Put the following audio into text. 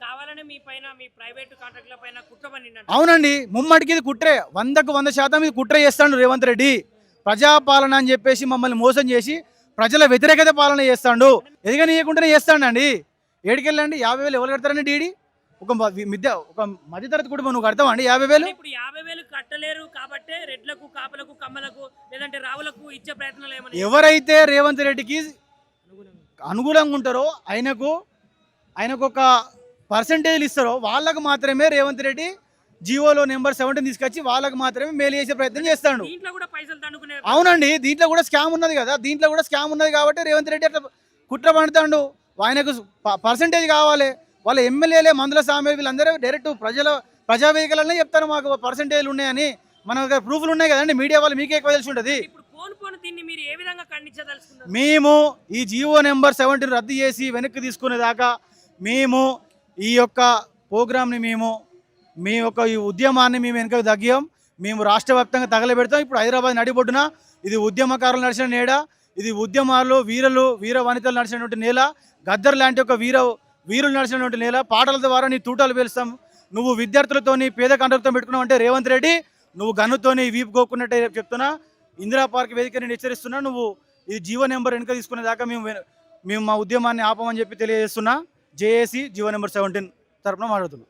కావాలనే మీ పైన మీ ప్రైవేట్ కాంట్రాక్టుల పైన కుట్ర పన్నిండంట. అవునండి, ముమ్మడికి ఇది కుట్రే, 100% ఇది కుట్ర చేస్తాడు రేవంత్ రెడ్డి. ప్రజాపాలన అని చెప్పేసి మమ్మల్ని మోసం చేసి ప్రజల వ్యతిరేకత పాలన చేస్తాడు. ఎదగనీయకుండానే చేస్తాడండి. ఏడికెళ్ళండి 50,000 ఎవరు కడతారండి డీడీ? ఒక ఒక మధ్యతరగతి కుటుంబం నువ్వు కడతావా అండి 50,000? ఇప్పుడు 50,000 కట్టలేరు కాబట్టే రెడ్లకు, కాపలకు, కమ్మలకు లేదంటే రావులకు ఇచ్చే ప్రయత్నాలు ఏమని ఎవరైతే రేవంత్ రెడ్డికి అనుకూలంగా ఉంటారో ఆయనకు ఒక పర్సంటేజ్ ఇస్తారో వాళ్ళకు మాత్రమే రేవంత్ రెడ్డి జియోలో నెంబర్ 17 తీసుకొచ్చి వాళ్ళకు మాత్రమే మేలు చేసే ప్రయత్నం చేస్తాడు. దీంట్లో కూడా పైసలు దండుకునే అవునండి, దీంట్లో కూడా స్కామ్ ఉన్నది కదా, దీంట్లో కూడా స్కామ్ ఉన్నది కాబట్టి రేవంత్ రెడ్డి అట్లా కుట్ర పడతాడు. ఆయనకు పర్సంటేజ్ కావాలి. వాళ్ళ ఎమ్మెల్యేలే మందుల సామె వీళ్ళందరూ డైరెక్ట్ ప్రజావేదికలనే చెప్తారు మాకు పర్సంటేజ్లు ఉన్నాయని. మన దగ్గర ప్రూఫ్లు ఉన్నాయి కదండి, మీడియా వాళ్ళు మీకే ఎక్కువ తెలిసి ఉంటుంది. ఇప్పుడు పోను దీన్ని మీరు ఏ విధంగా ఖండించదలుచుకున్నారు? మేము ఈ జియో నెంబర్ 17 రద్దు చేసి వెనక్కి తీసుకునేదాకా మేము ఈ యొక్క ప్రోగ్రామ్ని మీ యొక్క ఈ ఉద్యమాన్ని మేము వెనక తగ్గాం. మేము రాష్ట్ర వ్యాప్తంగా తగలబెడతాం. ఇప్పుడు హైదరాబాద్ నడిబొడ్డున ఇది ఉద్యమకారులు నడిచిన నేడ, ఇది ఉద్యమాల్లో వీర వనితలు నడిచినటువంటి నేల, గద్దర్ లాంటి ఒక వీరులు నడిచినటువంటి నేల. పాటల ద్వారా నీ తూటాలు పేలుస్తాం. నువ్వు విద్యార్థులతోని పేద కండలతో పెట్టుకున్నావు అంటే రేవంత్ రెడ్డి నువ్వు గన్నుతోని వీపు కోక్కున్నట్టే చెప్తున్నా. ఇందిరా పార్క్ వేదిక నేను హెచ్చరిస్తున్నా. నువ్వు ఈ జియో నెంబర్ వెనుక తీసుకునేదాకా మేము మా ఉద్యమాన్ని ఆపమని చెప్పి తెలియజేస్తున్నా. జేఏసీ జియో నెంబర్ 17 తరఫున మాట్లాడుతున్నాం.